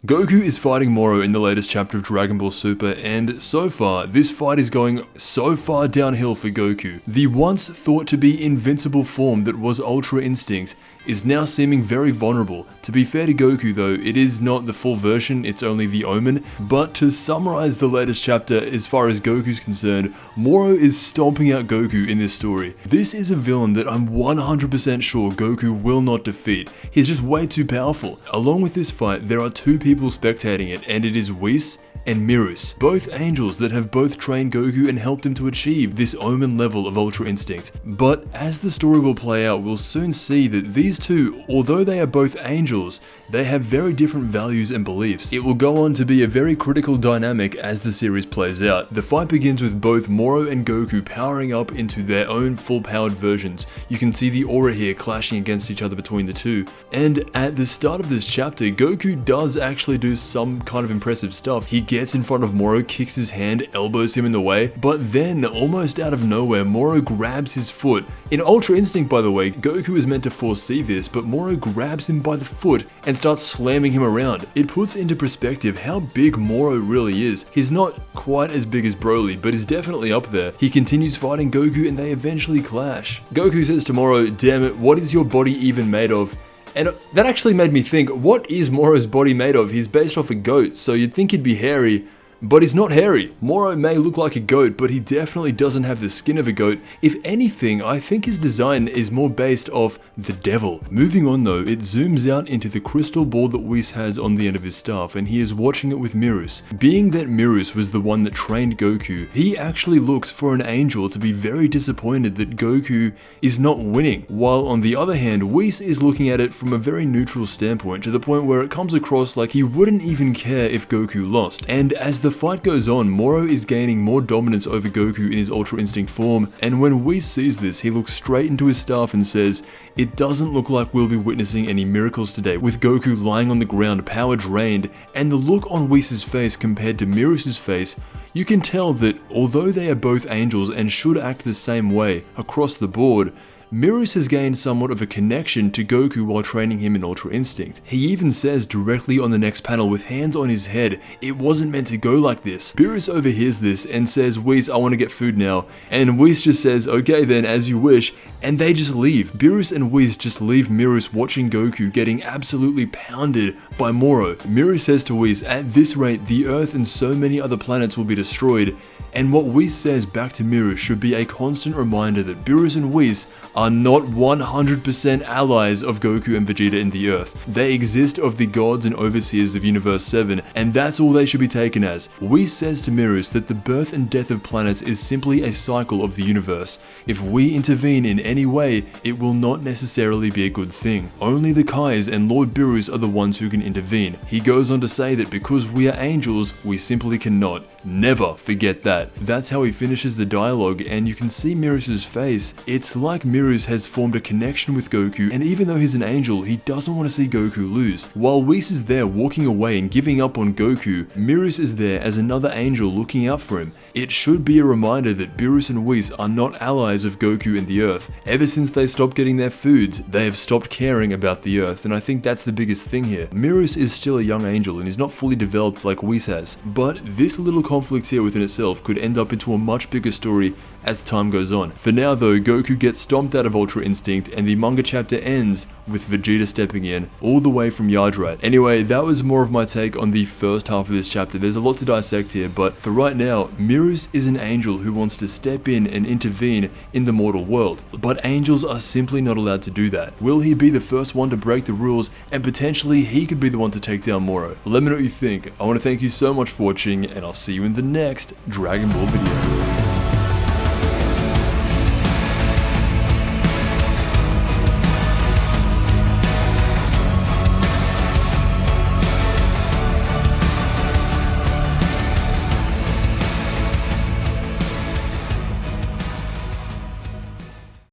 Goku is fighting Moro in the latest chapter of Dragon Ball Super, and so far, this fight is going so far downhill for Goku. The once thought to be invincible form that was Ultra Instinct is now seeming very vulnerable. To be fair to Goku though, it is not the full version, it's only the Omen. But to summarize the latest chapter as far as Goku's concerned, Moro is stomping out Goku in this story. This is a villain that I'm 100% sure Goku will not defeat. He's just way too powerful. Along with this fight, there are two people spectating it, and it is Whis and Merus, both angels that have both trained Goku and helped him to achieve this Omen level of Ultra Instinct. But as the story will play out, we'll soon see that these two, although they are both angels, they have very different values and beliefs. It will go on to be a very critical dynamic as the series plays out. The fight begins with both Moro and Goku powering up into their own full-powered versions. You can see the aura here clashing against each other between the two. And at the start of this chapter, Goku does actually do some kind of impressive stuff. He gets in front of Moro, kicks his hand, elbows him in the way, but then, almost out of nowhere, Moro grabs his foot. In Ultra Instinct, by the way, Goku is meant to foresee this, but Moro grabs him by the foot and starts slamming him around. It puts into perspective how big Moro really is. He's not quite as big as Broly, but is definitely up there. He continues fighting Goku and they eventually clash. Goku says to Moro, "Damn it, what is your body even made of?" And that actually made me think, what is Moro's body made of? He's based off a goat, so you'd think he'd be hairy, but he's not hairy. Moro may look like a goat, but he definitely doesn't have the skin of a goat. If anything, I think his design is more based off the devil. Moving on though, it zooms out into the crystal ball that Whis has on the end of his staff, and he is watching it with Merus. Being that Merus was the one that trained Goku, he actually looks for an angel to be very disappointed that Goku is not winning. While on the other hand, Whis is looking at it from a very neutral standpoint, to the point where it comes across like he wouldn't even care if Goku lost. And as the fight goes on, Moro is gaining more dominance over Goku in his Ultra Instinct form, and when Whis sees this, he looks straight into his staff and says, "It doesn't look like we'll be witnessing any miracles today," with Goku lying on the ground, power drained, and the look on Whis' face compared to Merus' face, you can tell that although they are both angels and should act the same way across the board, Merus has gained somewhat of a connection to Goku while training him in Ultra Instinct. He even says directly on the next panel with hands on his head, "It wasn't meant to go like this." Merus overhears this and says, "Whis, I want to get food now." And Whis just says, "Okay then, as you wish," and they just leave. Merus and Whis just leave Merus watching Goku getting absolutely pounded by Moro. Merus says to Whis, "At this rate, the Earth and so many other planets will be destroyed." And what Whis says back to Merus should be a constant reminder that Merus and Whis are not 100% allies of Goku and Vegeta in the Earth. They exist of the gods and overseers of Universe 7, and that's all they should be taken as. Whis says to Merus that the birth and death of planets is simply a cycle of the universe. If we intervene in any way, it will not necessarily be a good thing. Only the Kais and Lord Beerus are the ones who can intervene. He goes on to say that because we are angels, we simply cannot. Never forget that. That's how he finishes the dialogue, and you can see Merus' face. It's like Merus has formed a connection with Goku, and even though he's an angel, he doesn't want to see Goku lose. While Whis is there walking away and giving up on Goku, Merus is there as another angel looking out for him. It should be a reminder that Beerus and Whis are not allies of Goku and the Earth. Ever since they stopped getting their foods, they have stopped caring about the Earth, and I think that's the biggest thing here. Merus is still a young angel and is not fully developed like Whis has, but this little conflict here within itself could end up into a much bigger story as time goes on. For now though, Goku gets stomped out of Ultra Instinct and the manga chapter ends with Vegeta stepping in, all the way from Yardrat. Anyway, that was more of my take on the first half of this chapter. There's a lot to dissect here, but for right now, Merus is an angel who wants to step in and intervene in the mortal world. But angels are simply not allowed to do that. Will he be the first one to break the rules, and potentially he could be the one to take down Moro? Let me know what you think. I want to thank you so much for watching, and I'll see you in the next Dragon Ball video.